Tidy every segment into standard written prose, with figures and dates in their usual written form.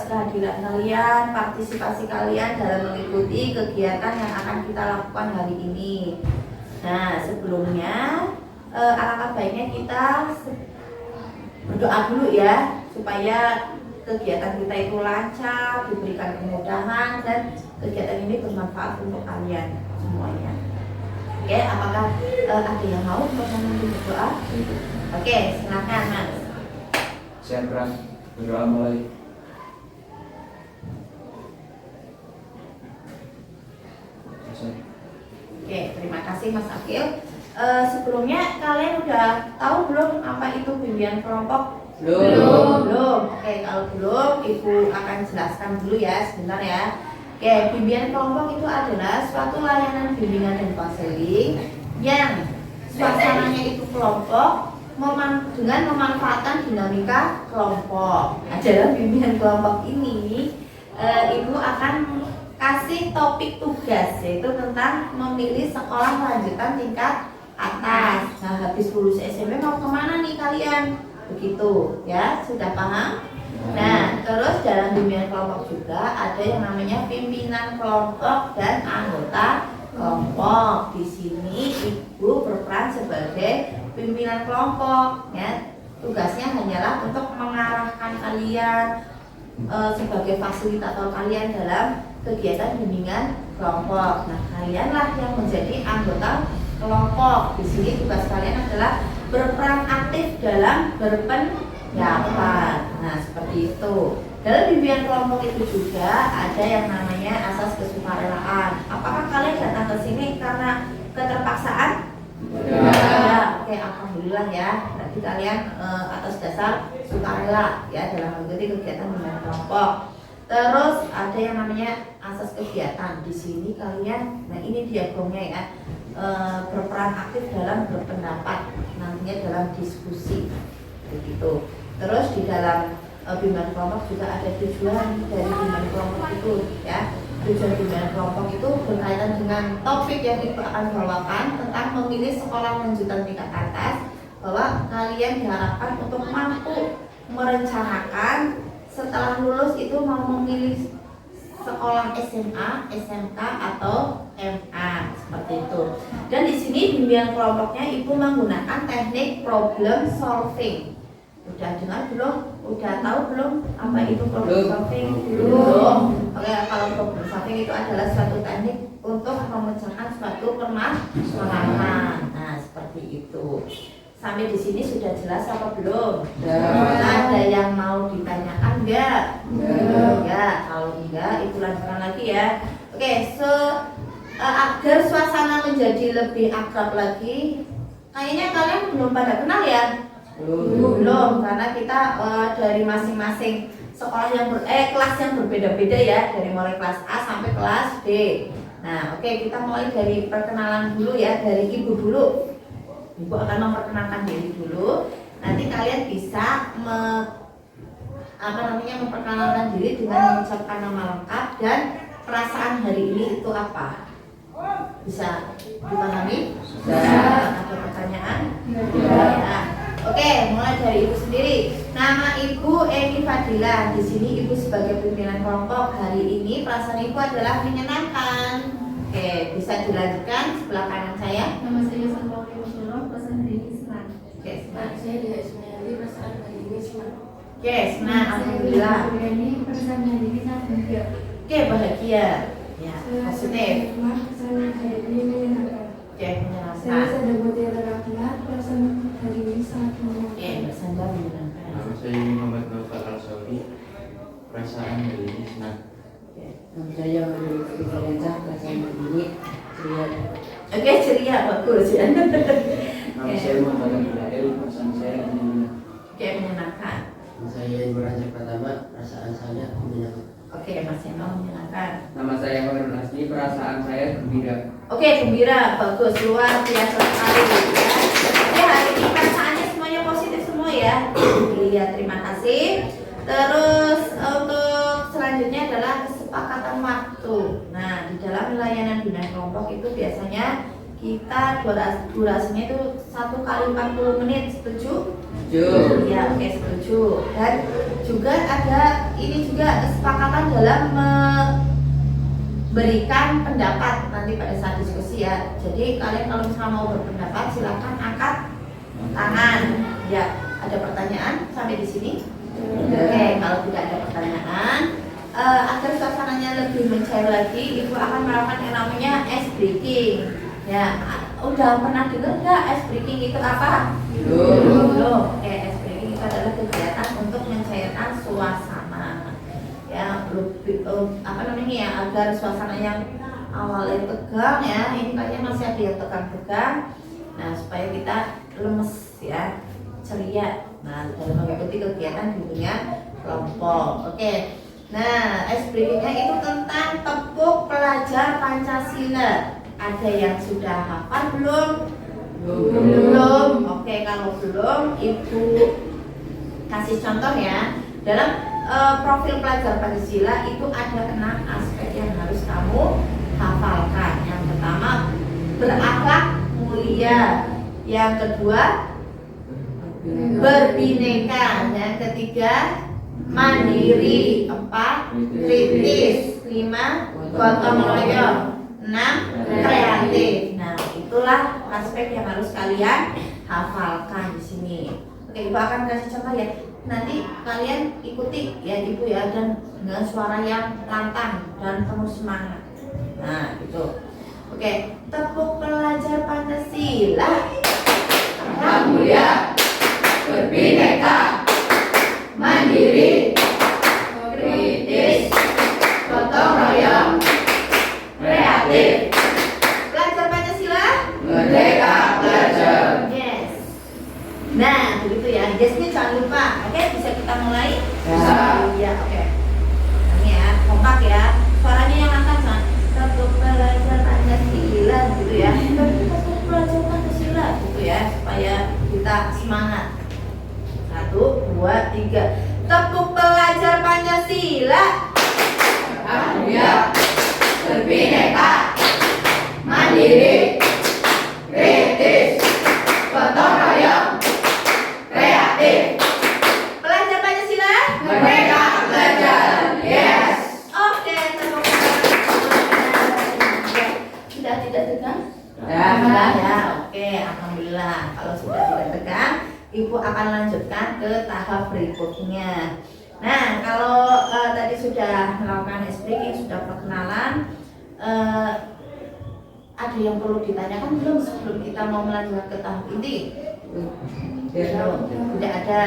atas kehadiran kalian, partisipasi kalian dalam mengikuti kegiatan yang akan kita lakukan hari ini. Nah, sebelumnya alangkah baiknya kita berdoa dulu ya, supaya kegiatan kita itu lancar, diberikan kemudahan, dan kegiatan ini bermanfaat untuk kalian semuanya. Oke, apakah ada yang mau memimpin berdoa? Oke, silakan Mas. Siap, berdoa mulai. Oke, terima kasih Mas Akil. Sebelumnya kalian udah tahu belum apa itu bimbingan kelompok? Belum. Oke, kalau belum, Ibu akan jelaskan dulu ya, sebentar ya. Oke, bimbingan kelompok itu adalah suatu layanan bimbingan dan konseling yang suasananya itu kelompok dengan memanfaatkan dinamika kelompok. Nah, dalam bimbingan kelompok ini, Ibu akan kasih topik tugas, yaitu tentang memilih sekolah lanjutan tingkat atas. Nah, habis lulus SMP mau kemana nih kalian? Begitu ya, sudah paham? Nah, terus dalam bimbingan kelompok juga ada yang namanya pimpinan kelompok dan anggota kelompok. Di sini Ibu berperan sebagai pimpinan kelompok ya. Tugasnya hanyalah untuk mengarahkan kalian sebagai fasilitator kalian dalam kegiatan bimbingan kelompok. Nah, kalianlah yang menjadi anggota kelompok. Di sini tugas kalian adalah berperan aktif dalam berpendapat. Nah, seperti itu. Dalam bimbingan kelompok itu juga ada yang namanya asas kesukarelaan. Apakah kalian datang ke sini karena keterpaksaan? Ya. Oke, alhamdulillah ya. Berarti kalian atas dasar sukarela ya dalam mengikuti kegiatan bimbingan kelompok. Terus ada yang namanya asas kegiatan. Di sini kalian, nah ini diagramnya ya, berperan aktif dalam berpendapat, nantinya dalam diskusi, begitu. Terus di dalam bimbingan kelompok juga ada tujuan dari bimbingan kelompok itu ya. Tujuan bimbingan kelompok itu berkaitan dengan topik yang Ibu akan bawakan tentang memilih sekolah lanjutan tingkat atas, bahwa kalian diharapkan untuk mampu merencanakan setelah lulus itu mau memilih sekolah SMA, SMK atau MA, seperti itu. Dan di sini bimbingan kelompoknya Ibu menggunakan teknik problem solving. Udah dengar belum? Udah tahu belum apa itu problem solving? Belum. Oke, kalau problem solving itu adalah suatu teknik untuk memecahkan suatu permasalahan. Nah, seperti itu. Sampai di sini sudah jelas apa belum? Ada yang mau ditanyakan enggak? Ya, kalau enggak, Ibu lanjutkan lagi ya. Oke, agar suasana menjadi lebih akrab lagi, kayaknya kalian belum pada kenal ya? Belum, karena kita dari masing-masing sekolah yang kelas yang berbeda-beda ya, dari mulai kelas A sampai kelas D. Nah, oke, kita mulai dari perkenalan dulu ya, dari Ibu dulu. Ibu akan memperkenalkan diri dulu. Nanti kalian bisa memperkenalkan diri dengan mengucapkan nama lengkap dan perasaan hari ini itu apa. Bisa dipahami? Sudah. Ada pertanyaan? Ya. Oke, mulai dari Ibu sendiri. Nama Ibu Eni Fadila. Di sini Ibu sebagai pimpinan kelompok. Hari ini perasaan Ibu adalah menyenangkan. Oke, bisa dilanjutkan sebelah kanan saya. Nama saya Santori Musyoro, perasaan hari ini senang. Oke, senang. Saya Dea Ismaili, perasaan hari ini senang. Oke, senang. Alhamdulillah. Ini perasaan hari ini sangat bahagia. Oke, bahagia. Ya, positif. Perasaan hari ini menyenangkan. Oke, menyenangkan. Saya sedang bertiara rakyat, perasaan hari ini sangat menyenangkan. Oke, bersandar menyenangkan. Nama saya Muhammad Nofal Al-Sawi. Perasaan hari ini senang. Nama saya Mario Fitriansa, perasaan hari ini ceria. Oke, ceria, bagus ya. Nama saya Muhammad Ibrahim. Perasaan saya menyenangkan. Oke, menyenangkan. Nama saya Ibrahim Pratama, perasaan saya menyenangkan. Oke, Mas Yano menyenangkan. Nama saya Khairul Hasni, perasaan saya gembira. Oke, gembira, bagus, luar biasa sekali ya. Oke, hari ini perasaannya semuanya positif semua ya. Iya, terima kasih. Terus untuk selanjutnya adalah kesepakatan waktu. Nah, di dalam layanan binaan kelompok itu biasanya kita durasinya itu 1 kali 40 menit, setuju? Setuju. Ya, oke, setuju. Dan juga ada ini juga kesepakatan dalam memberikan pendapat nanti pada saat diskusi ya. Jadi kalian kalau misalnya mau berpendapat silakan angkat tangan. Ya, ada pertanyaan sampai di sini? Oke, kalau tidak ada pertanyaan, agar suasananya lebih mencair lagi, Ibu akan melakukan yang namanya ice breaking. Ya, udah pernah dengar nggak ice breaking itu apa? Belum. Oke, ice breaking itu adalah kegiatan untuk mencairkan suasana. Ya, lebih apa namanya ya, agar suasana yang awalnya tegang ya, ini kayaknya masih ada yang tegang-tegang. Nah, supaya kita lemes ya, ceria. Nah, dalam mengikuti kegiatan di dunia kelompok. Oke. Nah, ice breaking-nya itu tentang tepuk pelajar Pancasila. Ada yang sudah hafal belum? Belum. Oke, kalau belum, Ibu kasih contoh ya. Dalam profil pelajar Pancasila itu ada 6 aspek yang harus kamu hafalkan. Yang pertama, berakhlak mulia. Yang kedua, berbineka. Yang ketiga, mandiri. 4, kritis. 5, gotong royong. 6, kreatif. Nah, itulah aspek yang harus kalian hafalkan di sini. Oke, Ibu akan kasih contoh ya. Nanti kalian ikuti ya Ibu ya, dan dengan suara yang lantang dan penuh semangat. Nah, gitu. Oke, tepuk pelajar Pancasila. Mulia, berbineka, mandiri, kritis, gotong royong, kreatif. Pelajar Pancasila. Merdeka belajar. Yes. Nah, begitu ya. Yes-nya jangan lupa. Oke, bisa kita mulai? Bisa. Iya, oke. Ini ya, kompak ya. Suaranya yang lantang, nah. Tepuk pelajar Pancasila gitu ya. Tepuk pelajar Pancasila gitu ya, supaya kita semangat. 1, 2, 3. Tepuk pelajar Pancasila. Mulia, berbineka, mandiri, kritis, gotong royong, kreatif. Pelajar Pancasila. Merdeka belajar. Yes. Oke, tepuk tangan. Sudah tidak tegang? Ya. Sudah ya. Oke, alhamdulillah. Kalau sudah tidak tegang, Ibu akan lanjutkan ke tahap berikutnya. Nah, kalau tadi sudah melakukan ice breaking, sudah perkenalan, ada yang perlu ditanyakan belum sebelum kita mau melanjutkan ke tahap inti? Tidak ada.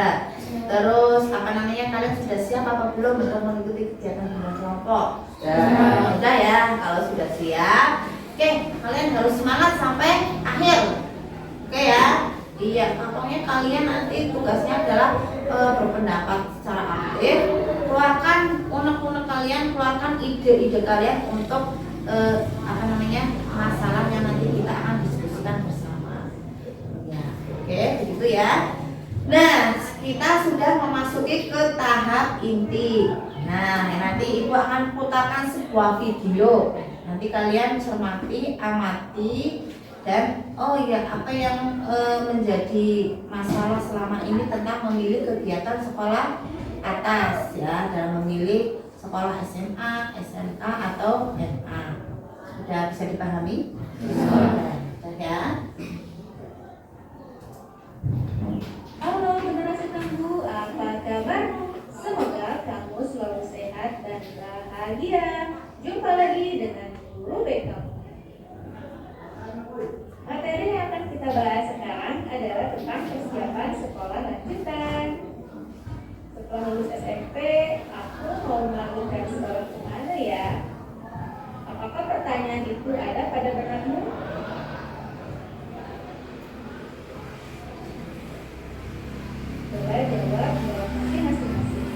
Terus apa namanya, kalian sudah siap apa belum untuk mengikuti kegiatan dengan kelompok? Sudah ya. Kalau sudah siap, oke, kalian harus semangat sampai akhir. Oke ya. Iya, pokoknya kalian nanti tugasnya adalah berpendapat secara aktif, keluarkan unek-unek kalian, keluarkan ide-ide kalian untuk apa namanya, masalah yang nanti kita akan diskusikan bersama. Ya, oke, begitu ya. Nah, kita sudah memasuki ke tahap inti. Nah, nanti Ibu akan putarkan sebuah video. Nanti kalian cermati, amati, dan oh iya, apa yang menjadi masalah selama ini tentang memilih kegiatan sekolah atas ya, dalam memilih sekolah SMA, SMK atau MA. Sudah bisa dipahami? Sudah ya. Halo generasi tangguh, apa kabarmu? Semoga kamu selalu sehat dan bahagia. Jumpa lagi dengan Guru BK. Materi yang akan kita bahas sekarang adalah tentang persiapan sekolah lanjutan. Setelah lulus SMP, aku mau melanjutkan sekolah kemana ya? Apakah pertanyaan itu ada pada benakmu? Coba jawab jawabannya masing-masing.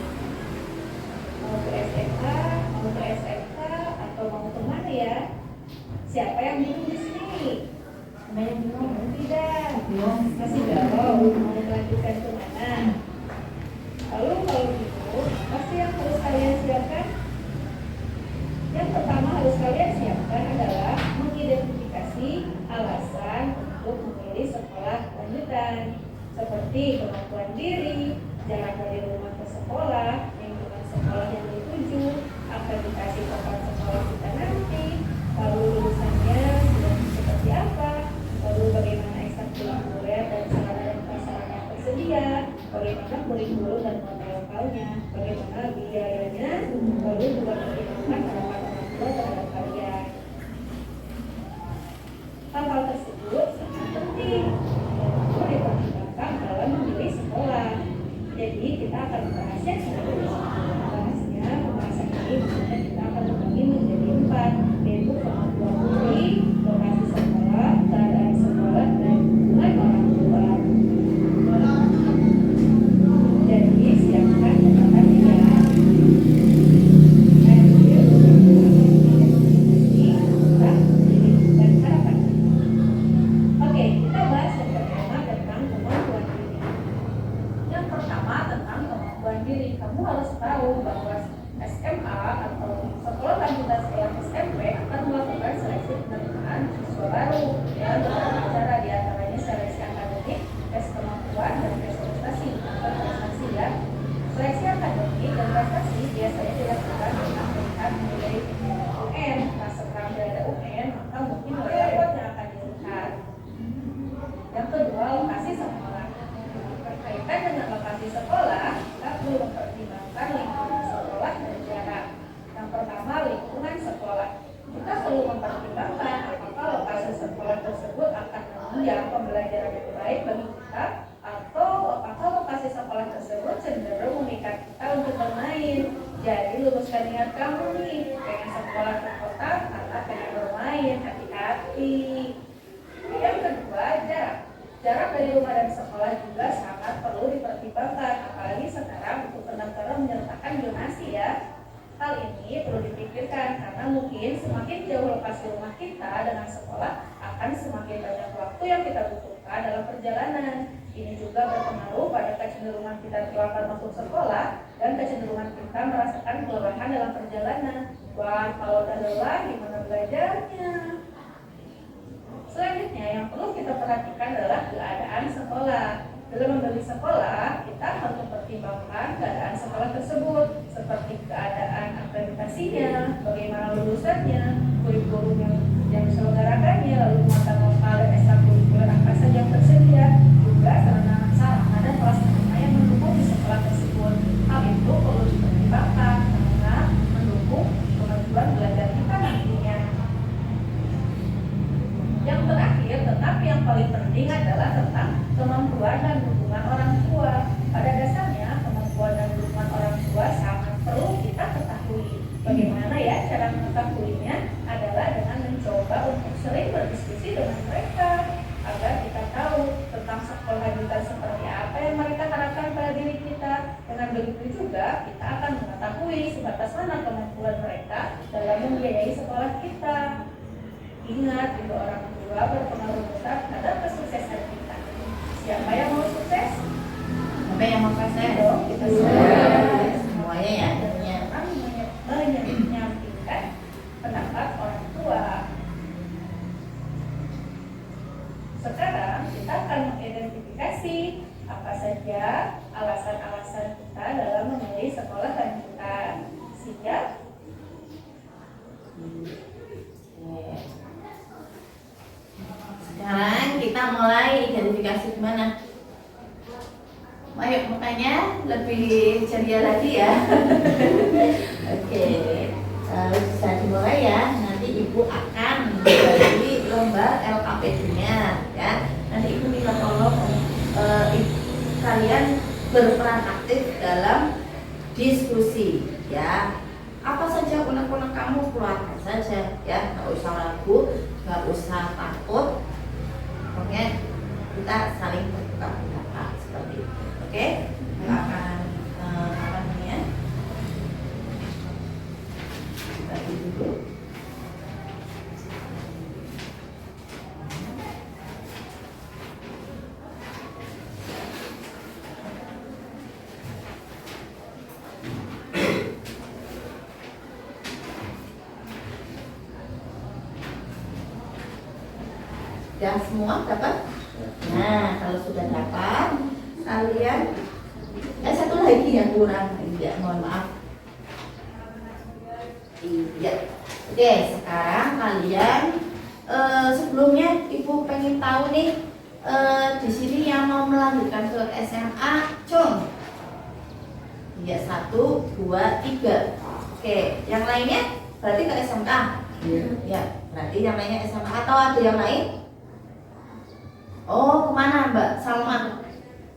Mau ke SMA, mau ke SMK, atau mau kemana ya? Siapa yang bingung di sini? Banyak bingung. Tidak, masih galau, mau melanjutkan kemana? Lalu kalau gitu, apa sih yang harus kalian siapkan? Yang pertama harus kalian siapkan adalah mengidentifikasi seperti kemampuan diri, jarak dari rumah ke sekolah, lingkungan sekolah yang dituju, akreditasi tempat sekolah kita nanti, lalu lulusannya sudah seperti apa, lalu bagaimana ekstrakurikuler dan sarana dan prasarana yang tersedia, bagaimana kurikulum dan model lokalnya, bagaimana biayanya, lalu juga pertimbangan harapan orang tua terhadap kalian. Hal-hal tersebut sangat penting dan perlu dipertimbangkan dalam memilih sekolah. Jadi kita akan membahasnya secara pembahasan ini misalnya kita akan membagi menjadi 4, yaitu kemampuan diri, lokasi sekolah, keadaan sekolah, dan hubungan orang tua. Jadi siapkan catatannya ya. Oke, kita bahas yang pertama tentang kemampuan diri. Yang pertama tentang kemampuan diri, kamu harus tahu bahwa SMA atau sekolah lanjutan sekolah SMP akan melakukan seleksi penerimaan siswa baru dengan beberapa cara, diantaranya seleksi akademik, tes kemampuan, dan tes prestasi atau prestasi ya. Seleksi akademik dan prestasi biasanya dilakukan dengan melihat nilai UN. Nah, setelah ada UN, maka mungkin nilai rapot yang akan dilihat. Yang kedua, lokasi sekolah. Berkaitan dengan lokasi sekolah, kita perlu mempertimbangkan lingkungan sekolah dan jarak. Yang pertama, lingkungan sekolah. Kita perlu mempertimbangkan apakah lokasi sekolah tersebut akan menunjang pembelajaran yang baik bagi kita, atau apakah lokasi sekolah tersebut cenderung memikat kita untuk bermain. Jadi luruskan niat kamu nih, pengen sekolah ke kota atau pengen bermain, hati-hati. Yang kedua, jarak. Jarak dari rumah dan sekolah juga sangat perlu dipertimbangkan, apalagi sekarang untuk pendaftaran menyertakan zonasi ya. Hal ini perlu dipikirkan karena mungkin semakin jauh lokasi rumah kita dengan sekolah akan semakin banyak waktu yang kita butuhkan dalam perjalanan. Ini juga berpengaruh pada kecenderungan kita terlambat masuk sekolah dan kecenderungan kita merasakan kelelahan dalam perjalanan. Wah, kalau udah lelah gimana belajarnya? Selanjutnya yang perlu kita perhatikan adalah keadaan sekolah. Dalam memilih sekolah, kita harus mempertimbangkan keadaan sekolah tersebut, seperti keadaan akreditasinya, bagaimana lulusannya, kurikulum yang diselenggarakannya, lalu muatan lokal dan ekstrakurikuler apa saja yang tersedia, juga sarana dan prasarana yang mendukung di sekolah tersebut. Hal itu perlu dipertimbangkan karena mendukung kemajuan belajar kita nantinya. Yang terakhir, tetapi yang paling penting adalah tentang kemampuan dan dukungan orang tua. Pada dasarnya, kemampuan dan dukungan orang tua sangat perlu kita ketahui. Bagaimana ya cara mengetahuinya? Adalah dengan mencoba untuk sering berdiskusi dengan mereka agar kita tahu tentang sekolah kita seperti apa yang mereka harapkan pada diri kita. Dengan begitu juga kita akan mengetahui sebatas mana kemampuan mereka dalam membiayai sekolah kita. Ingat, ridho orang tua berpengaruh besar terhadap kesuksesan kita. Siapa yang mau sukses? Siapa yang mau sukses? Dong, kita semuanya ya. Menyampingkan pendapat orang tua. Sekarang kita akan mengidentifikasi apa saja alasan-alasan kita dalam memilih sekolah lanjutan. Siap? Sekarang kita mulai identifikasi gimana? Ayo makanya lebih ceria lagi ya. Oke, bisa dimulai ya. Nanti ibu akan membagi lomba LKPD-nya ya. Nanti ibu minta tolong kalian berperan aktif dalam diskusi ya. Apa saja unek-unek kamu keluarkan saja ya, nggak usah ragu, nggak usah takut. Pokoknya kita saling bertukar pendapat seperti itu. Oke, kita akan apa namanya? Bagi dulu. Ya semua dapat? Nah kalau sudah dapat, sekalian. Satu lagi yang kurang, iya, mohon maaf. Iya. Oke, sekarang kalian sebelumnya Ibu pengen tahu nih di sini yang mau melanjutkan ke SMA, cung. Iya, 1, 2, 3. Oke, yang lainnya berarti ke SMK. Iya. Ya, berarti yang lainnya SMA atau ada yang lain? Oh, kemana Mbak Salma?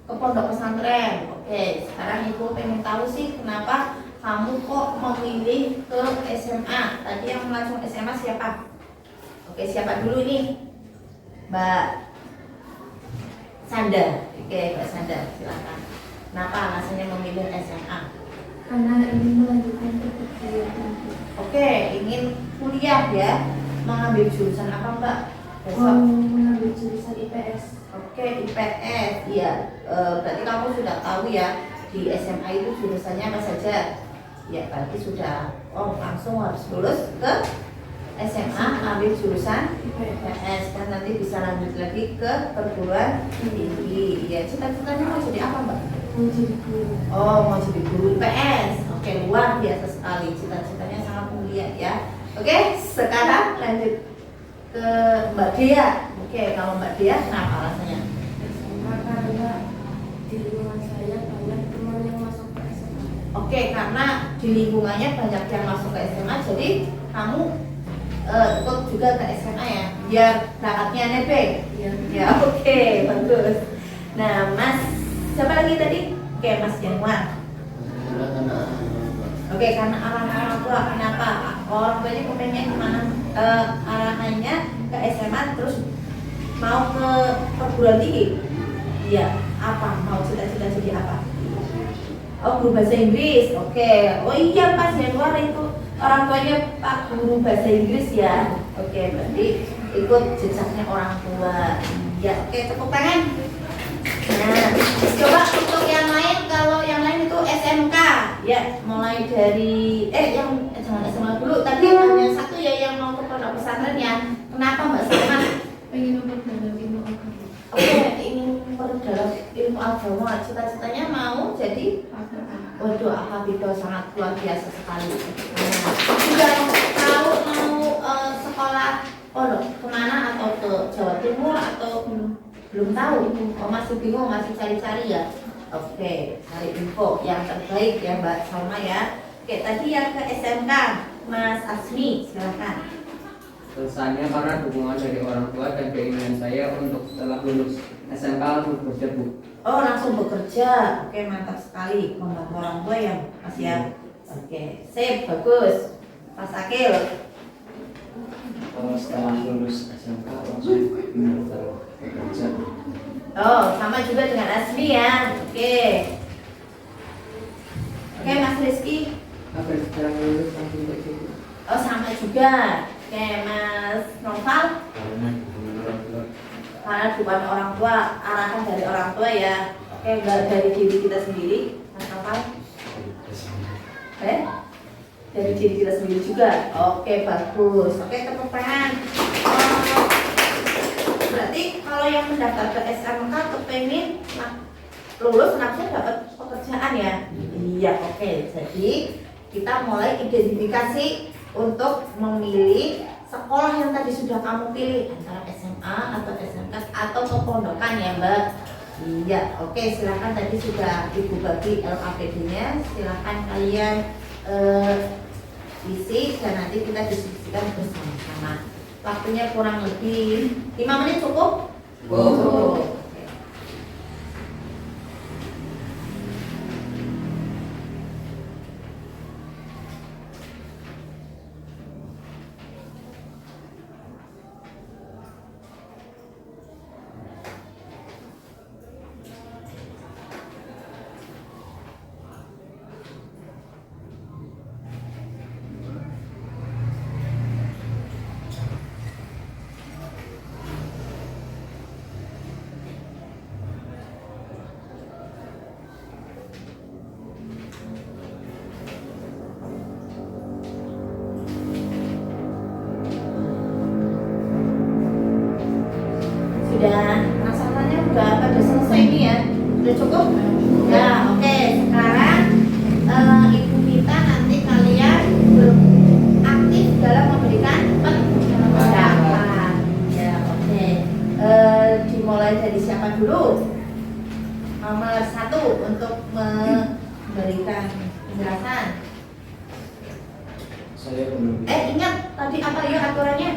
Ke pondok pesantren. Oke, sekarang Ibu pengen tahu sih kenapa kamu kok memilih ke SMA. Tadi yang langsung SMA siapa? Oke, siapa dulu nih? Mbak Sanda. Oke, Mbak Sanda, silakan. Kenapa alasannya memilih SMA? Karena ingin melanjutkan pekerjaan. Oke, ingin kuliah ya. Mengambil jurusan apa Mbak? Besok. Mengambil jurusan IPS. Oke, IPS. Iya, berarti kamu sudah tahu ya di SMA itu jurusannya apa saja. Ya, berarti sudah. Oh, langsung harus lulus ke SMA ambil jurusan IPS dan nanti bisa lanjut lagi ke perguruan tinggi. Ya, cita-citanya mau jadi apa Mbak? Mau jadi guru. Oh, mau jadi guru IPS. Oke, luar biasa sekali. Cita-citanya sangat mulia ya. Oke, sekarang lanjut ke Mbak Dea. Oke, kalau Mbak Dea kenapa alasannya? Karena di lingkungan saya banyak teman yang masuk ke SMA. Oke, karena di lingkungannya banyak yang masuk ke SMA, jadi kamu ikut juga ke SMA ya, biar bakatnya nebeng. Iya. Ya, oke, bagus. Nah, Mas, siapa lagi tadi? Oke, Mas Januar. Oke, karena arahan orang tua, kenapa? Orang tuanya kepengen kemana? Arahannya ke SMA, terus mau ke perguruan tinggi. Iya, apa? Mau cita-cita jadi apa? Oh, guru bahasa Inggris. Oke. Oh iya, Mas Januar itu orang tuanya Pak guru bahasa Inggris ya. Oke, berarti ikut jejaknya orang tua. Ya, oke, tepuk tangan. Nah, coba untuk yang lain, kalau yang lain itu SMK. Ya, mulai dari jangan SMA dulu. Tadi hanya satu ya yang mau ke pondok pesantren ya. Kenapa Mbak Salma? Pengen memperdalam ilmu agama. Oke, ingin memperdalam ilmu agama. Cita-citanya mau jadi waduh, alhamdulillah sangat luar biasa sekali. Nah, sudah tahu mau sekolah pondok kemana atau ke Jawa Timur atau belum tahu? Oh, masih bingung, masih cari-cari ya. Oke, cari info yang terbaik ya Mbak Salma ya. Oke, tadi yang ke SMK, Mas Asmi, silakan. Alasannya karena dukungan dari orang tua dan keinginan saya untuk setelah lulus SMK untuk bekerja, Bu. Oh, langsung bekerja. Oke, mantap sekali. Membantu orang tua ya, Mas ya. Oke, sip, bagus. Mas Akil. Setelah lulus SMK langsung mendaftar bekerja. Oh, sama juga dengan Asmi ya. Oke. Oke, Mas Rizky. Apa setelah lulus langsung kerja? Oh, sama juga. Oke, Mas Noval. Karena dukungan orang tua. Karena bukan orang tua, arahan dari orang tua ya. Oke, enggak dari diri kita sendiri, Mas Noval. Dari diri kita sendiri juga. Oke, bagus. Oke, tepuk tangan. Berarti kalau yang mendaftar ke SMK kepengen lulus langsung dapat pekerjaan ya. Iya, oke. Jadi kita mulai identifikasi untuk memilih sekolah yang tadi sudah kamu pilih antara SMA atau SMK atau kepondokan ya Mbak. Iya, oke, silakan tadi sudah Ibu bagi LKPD-nya, silakan kalian isi dan nanti kita diskusikan bersama-sama. Waktunya kurang lebih 5 menit cukup? Cukup. Hasan. Saya belum bisa. Ingat tadi apa ya aturannya?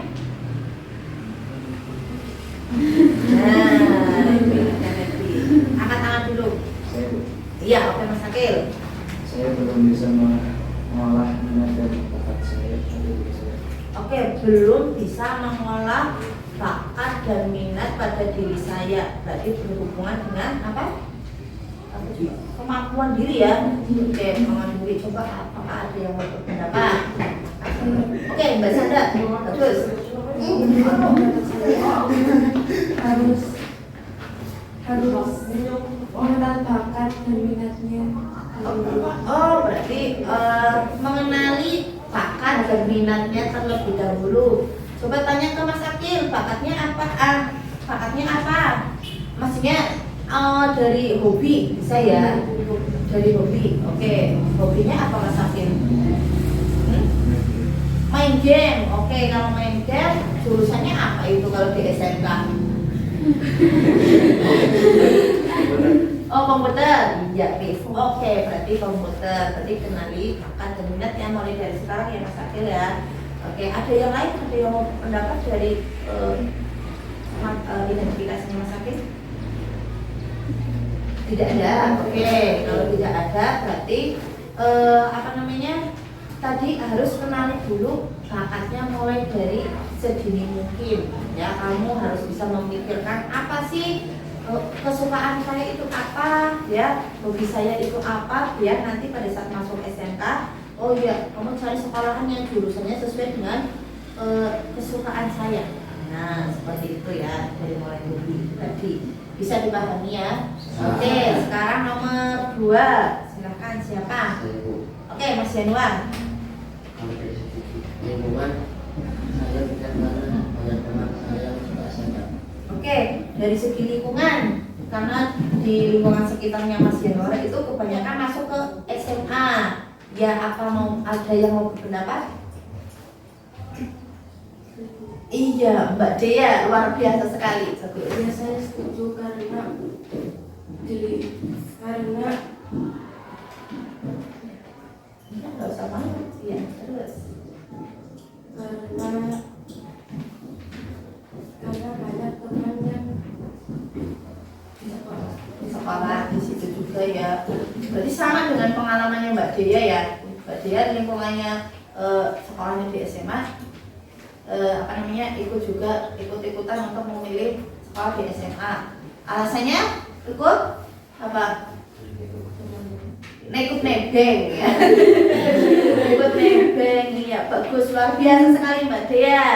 Nah, angkat tangan dulu. Saya, Iya, oke Mas Akil. saya belum bisa mengolah minat dan bakat saya pada diri saya. Oke, belum bisa mengolah bakat dan minat pada diri saya. Berarti berhubungan dengan apa? Kemampuan diri ya. Oke, kemampuan diri. Coba apakah ada yang mau berpendapat? Oke, Mbak Sandra, terus. harus mengenal bakat dan minatnya. Oh, berarti mengenali bakat dan minatnya terlebih dahulu. Coba tanya ke Mas Akil, bakatnya apa? Bakatnya apa? Maksudnya dari hobi bisa ya? Dari hobi. Oke, hobinya apa Mas Akil? Main game. Oke, kalau main game jurusannya apa itu kalau di SMK? Oh, komputer. Iya, bis. Oke, berarti komputer. Berarti kenali bakat dan minat yang mulai dari sekarang ya Mas Akil ya. Oke, ada yang lain? Ada yang mau pendapat dari identifikasinya Mas Akil? Tidak ada. Oke, kalau tidak ada berarti apa namanya? Tadi harus kenali dulu bakatnya mulai dari sedini mungkin. Ya, kamu harus bisa memikirkan apa sih kesukaan saya itu apa, ya, hobi saya itu apa, biar nanti pada saat masuk SMK, oh iya, kamu cari sekolahan yang jurusannya sesuai dengan kesukaan saya. Nah, seperti itu ya, dari mulai hobi tadi bisa dipahami ya. Oke, sekarang nomor 2, silakan siapa? Saya, Bu. Oke, Mas Januar. Kalau dari segi lingkungan, saya tidak karena banyak teman saya suka SMK. Oke, dari segi lingkungan, karena di lingkungan sekitarnya Mas Januar itu kebanyakan masuk ke SMA. Ya, apa mau ada yang mau berpendapat? Iya, Mbak Dea luar biasa sekali. Ya, saya setuju karena Nggak usah banget, ya terus. karena banyak teman yang Di sekolah di situ juga ya. Berarti sama dengan pengalamannya Mbak Dea ya. Mbak Dea lingkungannya sekolahnya di SMA, apa namanya, ikut-ikutan untuk memilih sekolah di SMA. Alasannya ikut apa? Ikut nebeng ya. Ikut nebeng ya, bagus, luar biasa sekali Mbak Dea.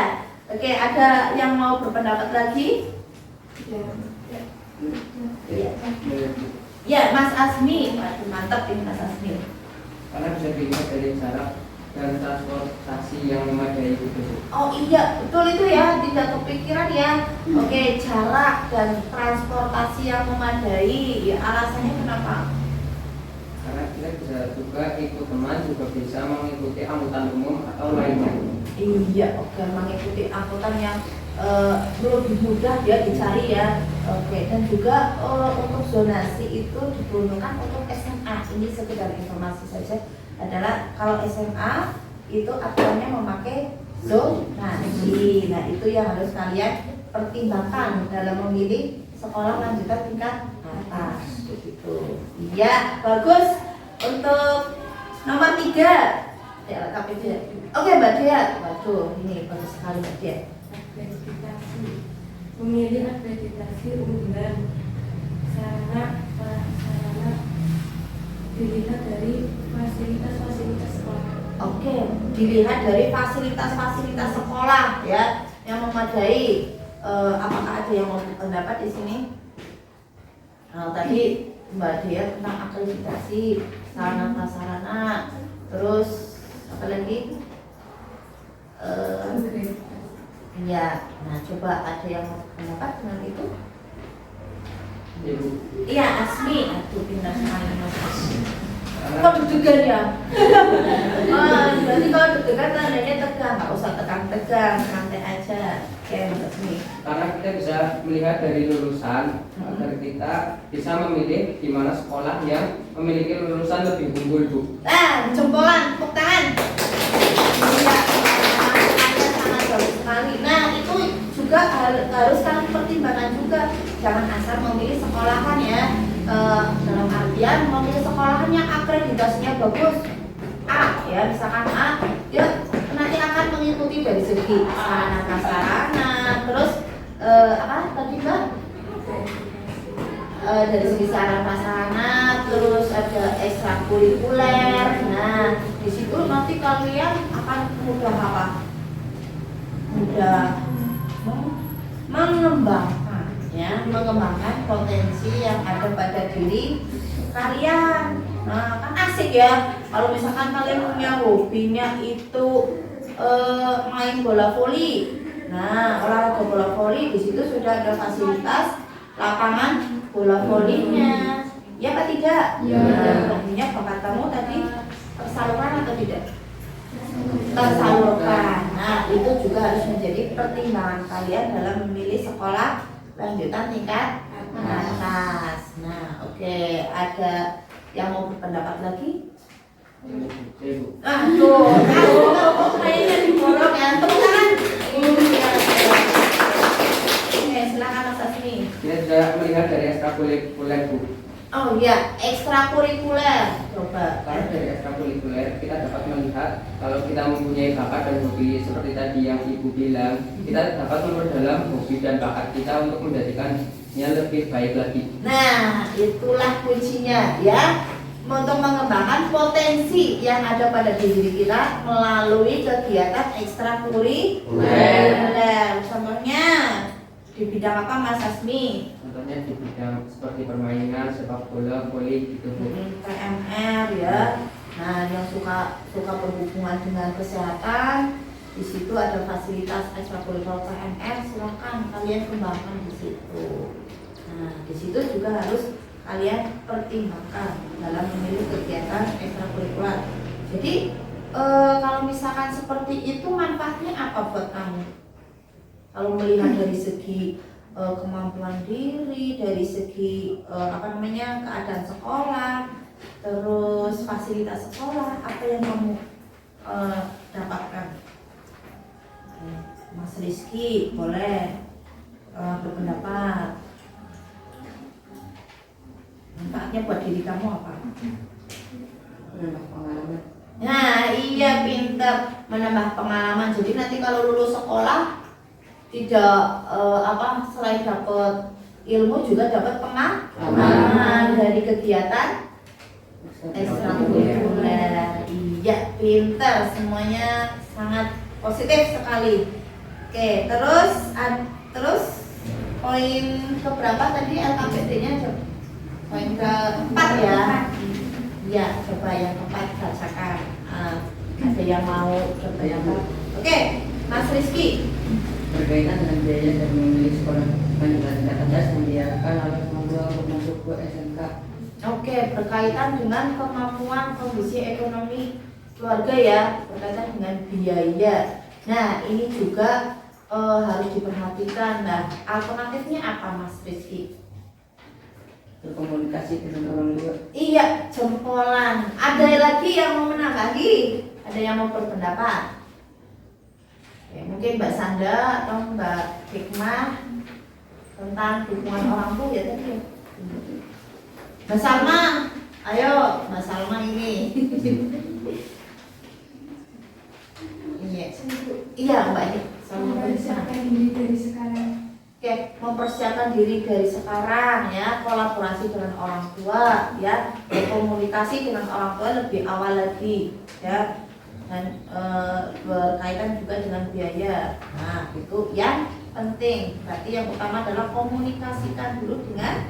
Oke, ada yang mau berpendapat lagi? Iya. Ya, Mas Asmi. Waduh, mantap ini Mas Asmi. Karena bisa dilihat dari jarak dan transportasi yang memadai itu. Oh iya, betul itu ya, tidak kepikiran ya. Oke, jarak dan transportasi yang memadai. Ya, alasannya kenapa? Karena kita bisa juga ikut teman, juga bisa mengikuti angkutan umum atau lainnya. Iya, oke, mengikuti angkutan yang lebih mudah ya dicari ya. Oke, dan juga untuk zonasi itu diperuntukkan untuk SMA. Ini sekedar informasi saja, adalah kalau SMA itu aturannya memakai zonasi. Nah, itu yang harus kalian pertimbangkan dalam memilih sekolah lanjutan tingkat atas. Begitu. Iya, bagus. Untuk nomor 3 ya, tapi dia. Oke, Mbak Dea. Waduh, ini bagus sekali Mbak Dea. akreditasi, memilih akreditasi unggulan, sarana prasarana dilihat dari fasilitas sekolah. Oke, dilihat dari fasilitas sekolah ya yang memadai. Apakah ada yang mau pendapat di sini? Tadi Mbak Dea tentang akreditasi, sarana prasarana, terus apa lagi? Ya, nah coba ada yang mau pendapat dengan itu? Iya, Asmi. Aduh, pindah sekali Mas Asmi. Karena deg-degan ya. Berarti kalau deg-degan tandanya tegang, nggak usah tegang-tegang, santai aja. Oke, Mas Asmi. Karena kita bisa melihat dari lulusan agar kita bisa memilih di mana sekolah yang memiliki lulusan lebih unggul, Bu. Nah, jempolan, tepuk tangan. Iya, sangat bagus sekali. Nah, itu juga harus kalian pertimbangkan juga. Jangan asal memilih sekolahan ya. Dalam artian memilih sekolahan yang akreditasinya bagus. A, ya misalkan A, ya nanti akan mengikuti dari segi sarana prasarana, terus apa tadi Mbak? Dari segi sarana prasarana, terus ada ekstrakurikuler. Nah, di situ nanti kalian akan mudah apa? Mudah mengembangkan, ya, mengembangkan potensi yang ada pada diri kalian. Nah, kan asik ya. Kalau misalkan kalian punya hobinya itu main bola voli. Nah, olahraga bola voli di situ sudah ada fasilitas lapangan bola volinya. Ya apa tidak? Ya. Dan tentunya bakat kamu tadi tersalurkan atau tidak? Tersalurkan. Nah, itu juga harus menjadi pertimbangan kalian dalam memilih sekolah lanjutan tingkat atas. Nah, oke, ada yang mau berpendapat lagi? Tuh, kayaknya diborong ya, tepuk tangan. Oke, silakan Mas Asmi. Kita sudah melihat dari ekstrakurikuler, Bu. Oh iya, ekstrakurikuler. Coba. Karena dari ekstrakurikuler kita dapat melihat kalau kita mempunyai bakat dan hobi seperti tadi yang Ibu bilang, kita dapat memperdalam hobi dan bakat kita untuk menjadikannya lebih baik lagi. Nah, itulah kuncinya ya. Untuk mengembangkan potensi yang ada pada diri kita melalui kegiatan ekstrakurikuler. Contohnya di bidang apa Mas Asmi? Contohnya di bidang seperti permainan, sepak bola, voli gitu, Bu. PMR ya. Nah, yang suka berhubungan dengan kesehatan, di situ ada fasilitas ekstrakurikuler PMR, silakan kalian kembangkan di situ. Nah, di situ juga harus kalian pertimbangkan dalam memilih kegiatan ekstrakurikuler. Jadi kalau misalkan seperti itu manfaatnya apa buat kamu? Kalau melihat dari segi kemampuan diri, dari segi keadaan sekolah, terus fasilitas sekolah, apa yang kamu dapatkan? Mas Rizky boleh berpendapat. Manfaatnya buat diri kamu apa? Menambah pengalaman. Nah, iya, pintar, menambah pengalaman. Jadi nanti kalau lulus sekolah tidak selain dapat ilmu juga dapat pengalaman dari kegiatan ekstrakurikuler. Iya, pintar, semuanya sangat positif sekali. Oke, terus poin keberapa tadi LKPD-nya? Poin keempat ya. Ya, coba yang keempat bacakan. Ada yang mau coba yang keempat? Oke, Mas Rizky. Berkaitan dengan biaya dan memilih sekolah lanjutan tingkat atas yang diharapkan oleh kemampuan untuk masuk ke SMK. Oke, berkaitan dengan kemampuan kondisi ekonomi keluarga ya, berkaitan dengan biaya. Nah, ini juga harus diperhatikan. Nah, alternatifnya apa Mas Rizky? Berkomunikasi dengan orang tua. Iya, jempolan. Ada lagi yang mau menambahi? Ada yang mau berpendapat? Oke, mungkin Mbak Sanda atau Mbak Hikmah tentang dukungan orang tua ya tadi ya. Mbak Salma, ayo Mbak Salma ini. Iya Mbak Salma. Mempersiapkan diri dari sekarang. Oke, mempersiapkan diri dari sekarang ya, kolaborasi dengan orang tua ya, komunikasi dengan orang tua lebih awal lagi ya, dan berkaitan juga dengan biaya. Nah, itu yang penting. Berarti yang utama adalah komunikasikan dulu dengan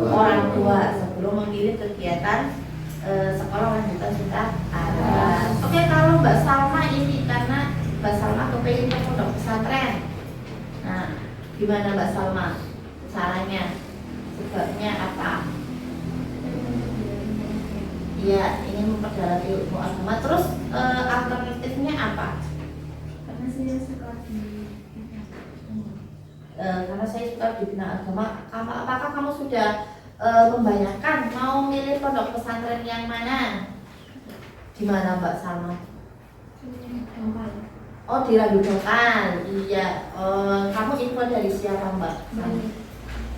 orang tua sebelum memilih kegiatan sekolah lanjutan tingkat atas. Oke, kalau Mbak Salma ini karena Mbak Salma kepengen ke pondok pesantren. Nah, gimana Mbak Salma caranya? Sebabnya apa? Iya, ingin memperdalam ilmu agama. Terus alternatifnya apa? Karena saya suka di Karena saya suka di bidang agama. Apakah kamu sudah membayangkan mau milih pondok pesantren yang mana? Di mana Mbak Salma? Oh, di Ragudokan. Iya. Kamu info dari siapa Mbak?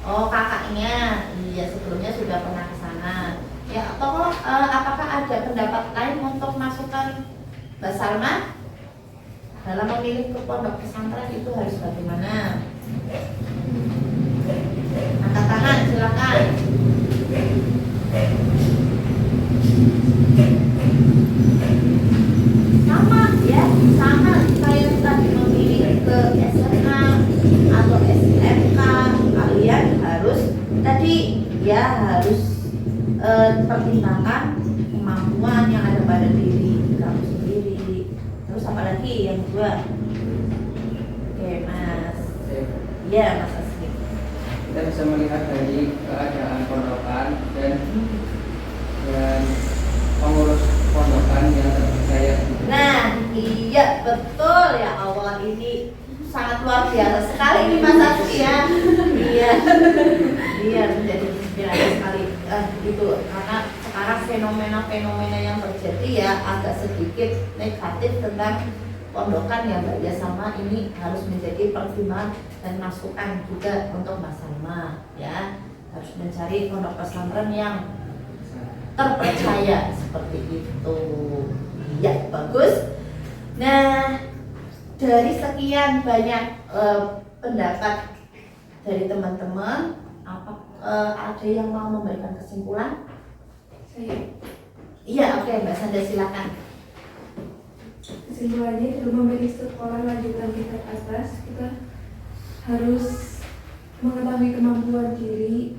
Oh, kakaknya. Iya, sebelumnya sudah pernah ke sana. Ya, apakah ada pendapat lain untuk masukan Mbak Salma dalam memilih ke pondok pesantren itu harus bagaimana? Angkat tangan, silakan. Sama ya, sama kayak tadi memilih ke SMA atau SMK, kalian harus tadi ya harus pertimbangkan kemampuan yang ada pada diri kamu sendiri. Terus apa lagi yang kedua? Oke Mas. Iya Mas Asli. Kita bisa melihat dari keadaan pondokan dan pengurus pondokan yang terpercaya. Nah, iya betul ya Allah, ini sangat luar biasa sekali ini Mas Asli ya. Iya, iya menjadi inspirasi sekali. Gitu karena sekarang fenomena-fenomena yang terjadi ya agak sedikit negatif tentang pondokan ya Mbak ya, sama ini harus menjadi pertimbangan dan masukan juga untuk Mas Salma ya, harus mencari pondok pesantren yang terpercaya seperti itu. Ya bagus. Nah, dari sekian banyak pendapat dari teman-teman, ada yang mau memberikan kesimpulan? saya. Iya, oke Mbak Sanda silakan. Kesimpulannya, dalam memilih sekolah lanjutan tingkat atas, kita harus mengetahui kemampuan diri,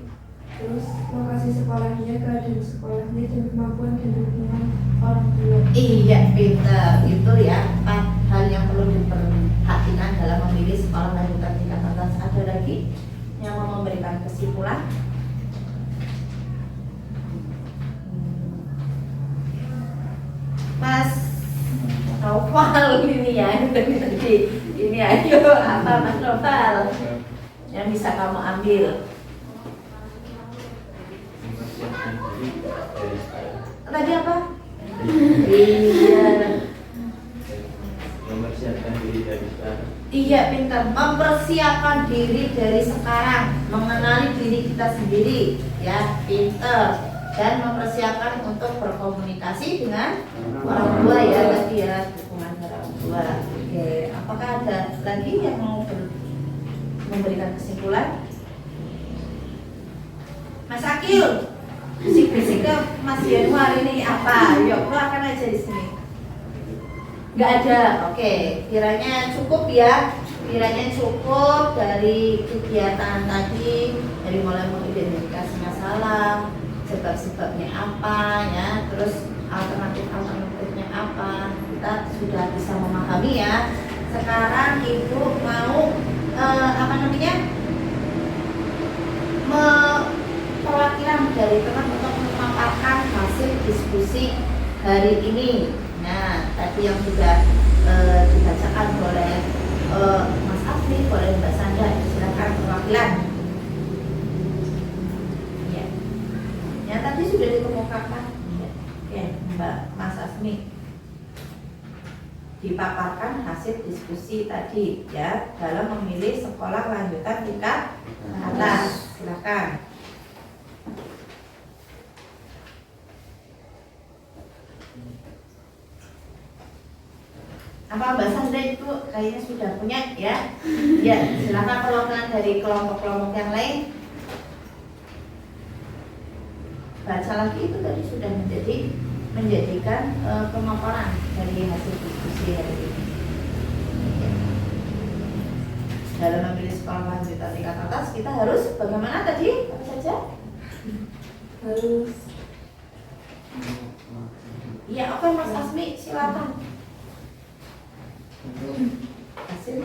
terus lokasi sekolahnya, keadaan sekolahnya, dan kemampuan dan dukungan orang tua. Iya, pintar. Itu ya 4 hal yang perlu diperhatikan dalam memilih sekolah lanjutan tingkat atas. Ada lagi yang mau memberikan kesimpulan? Mas Noval ini ya, ini ayo apa Mas Noval yang bisa kamu ambil? Mempersiapkan diri dari sekarang. Tadi apa? Iya. Mempersiapkan diri dari sekarang. Iya pintar, mempersiapkan diri dari sekarang, mengenali diri kita sendiri, ya pintar, dan mempersiapkan untuk berkomunikasi dengan orang tua ya tadi ya, dukungan orang tua. Oke, apakah ada lagi yang mau memberikan kesimpulan? Mas Akil, bisik-bisik ke Mas Januar ini apa? Yuk keluarkan aja di sini. Nggak ada, oke. Kiranya cukup ya. Kiranya cukup dari kegiatan tadi, dari mulai mengidentifikasi masalah, sebab-sebabnya apa ya, terus alternatifnya apa, kita sudah bisa memahami ya. Sekarang Ibu mau perwakilan dari teman untuk memaparkan hasil diskusi hari ini. Nah, tadi yang sudah dibacakan oleh Mas Afri, oleh Mbak Sanda, silakan perwakilan. Ya, yang tadi sudah dikemukakan. Ya. Oke, Mbak Mas Asmi, dipaparkan hasil diskusi tadi ya dalam memilih sekolah lanjutan tingkat atas. Silakan. Apa Mbak Sandra itu kayaknya sudah punya ya? Ya, silakan perwakilan dari kelompok-kelompok yang lain. Baca lagi itu tadi sudah menjadikan pemaparan dari hasil diskusi hari ini. Ya. Dalam memilih sekolah lanjutan tingkat atas kita harus bagaimana tadi? Apa saja? Harus Iya, oke Mas Asmi, silakan. Untuk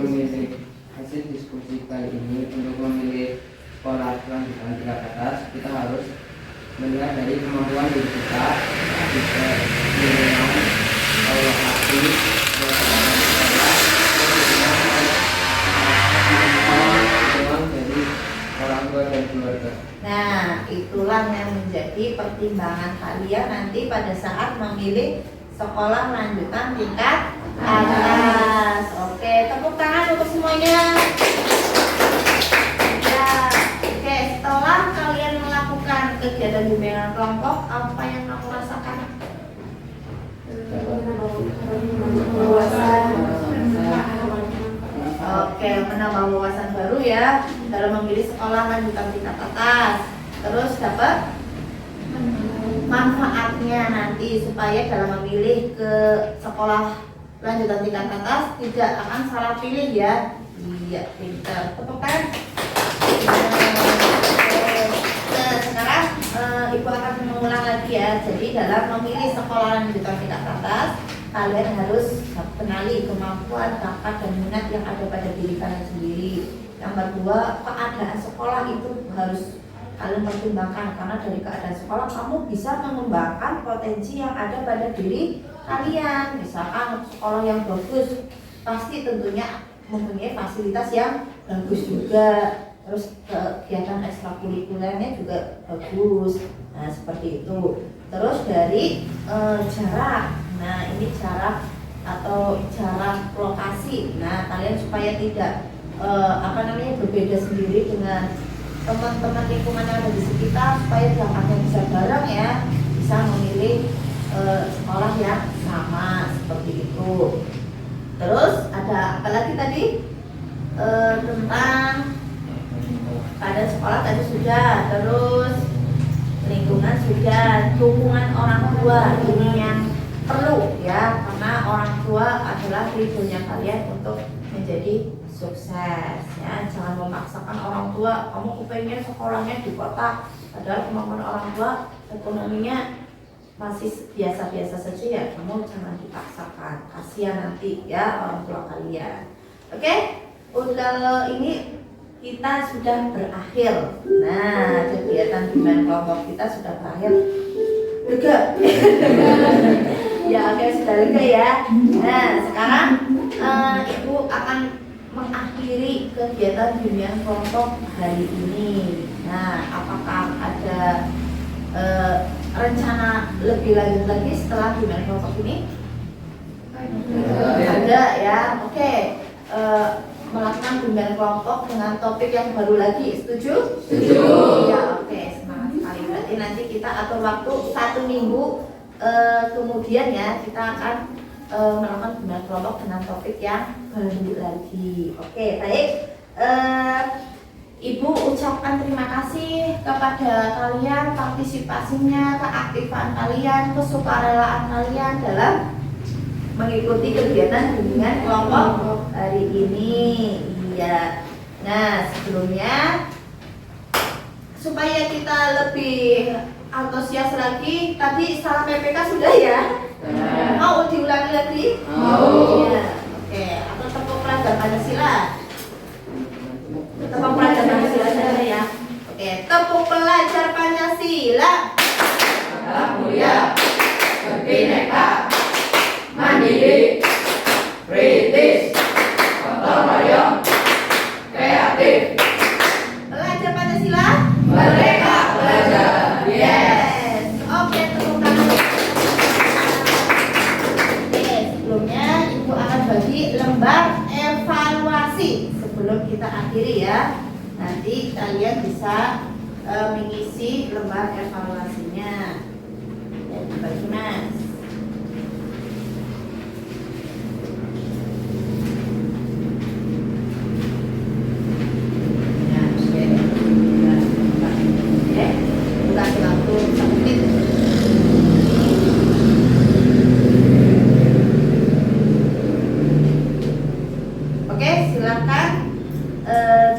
memilih hasil diskusi kali ini, untuk memilih sekolah lanjutan tingkat atas, kita harus melihat dari kemampuan diri kita bisa minimal atau lokasi dukungan dari orang tua dan keluarga. Nah, itulah yang menjadi pertimbangan kalian nanti pada saat memilih sekolah lanjutan tingkat atas. Oke, tepuk tangan untuk semuanya. Ya, oke, setelah kalian melakukan kegiatan bimbingan kelompok, apa yang kamu rasakan? Oke, menambah wawasan baru ya dalam memilih sekolah lanjutan tingkat atas. Terus dapat manfaatnya nanti supaya dalam memilih ke sekolah lanjutan tingkat atas tidak akan salah pilih ya. Iya, pintar. Tepuk tangan. Nah, sekarang Ibu akan mengulang lagi ya. Jadi dalam memilih sekolah lanjutan tingkat atas, kalian harus kenali kemampuan, bakat, dan minat yang ada pada diri kalian sendiri. Yang kedua, keadaan sekolah itu harus kalian pertimbangkan, karena dari keadaan sekolah kamu bisa mengembangkan potensi yang ada pada diri kalian. Misalkan sekolah yang bagus pasti tentunya mempunyai fasilitas yang bagus juga, terus kegiatan ekstrakurikulernya juga bagus. Nah, seperti itu. Terus dari jarak. Nah, ini jarak atau jarak lokasi. Nah, kalian supaya tidak berbeda sendiri dengan teman-teman lingkungan yang ada di sekitar, supaya berangkatnya bisa bareng ya, bisa memilih sekolah yang sama seperti itu. Terus ada apa lagi tadi? Tentang keadaan sekolah tadi sudah, terus lingkungan sudah, dukungan orang tua ini yang perlu ya, karena orang tua adalah ridhonya kalian untuk menjadi sukses ya. Jangan memaksakan orang tua, kamu kepengen sekolahnya di kota, padahal kemampuan orang tua ekonominya masih biasa-biasa saja ya. Kamu jangan dipaksakan, kasihan nanti ya orang tua kalian. Oke, kalau ini kita sudah berakhir. Nah, kegiatan bimbingan kelompok kita sudah berakhir. Lega. Ya, oke, sudah lega ya. Nah, sekarang Ibu akan mengakhiri kegiatan bimbingan kelompok hari ini. Nah, apakah ada rencana lebih lanjut lagi setelah bimbingan kelompok ini? Ada ya. Oke. Melakukan bimbingan kelompok dengan topik yang baru lagi, setuju? Setuju. Ya, oke, semangat sekali. Berarti nanti kita atur waktu 1 minggu kemudian ya, kita akan melakukan bimbingan kelompok dengan topik yang baru lagi. Oke, baik. Ibu ucapkan terima kasih kepada kalian, partisipasinya, keaktifan kalian, kesukarelaan kalian dalam mengikuti kegiatan bimbingan kelompok hari ini. Iya. Nah, sebelumnya supaya kita lebih antusias lagi, tadi salam PPK sudah ya? Mau diulangi lagi? Mau. Iya. Oke, atau tepuk pelajar Pancasila. Tepuk pelajar Pancasila saja ya. Oke, tepuk pelajar Pancasila. Salam mulia, berbineka, mandiri, kritis, gotong royong, kreatif. Pelajar Pancasila. Merdeka belajar. Yes. Oke, tepuk tangan. Oke, sebelumnya Ibu akan bagi lembar evaluasi sebelum kita akhiri ya. Nanti kalian bisa mengisi lembar evaluasinya. Ya, dibagi Mas. Oke, silakan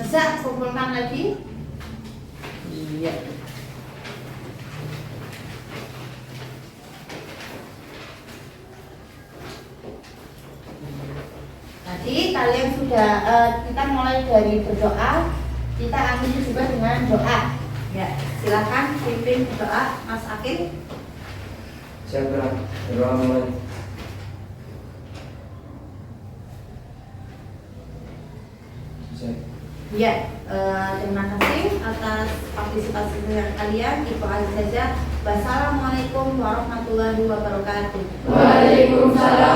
bisa kumpulkan lagi. Iya. Tadi kalian sudah kita mulai dari berdoa, kita akhiri juga dengan doa. Ya. Silakan pimpin doa Mas Akil. Siapa? Doa mulai. Ya, terima kasih atas partisipasi kalian. Itu aja saja. Wassalamualaikum warahmatullahi wabarakatuh. Waalaikumsalam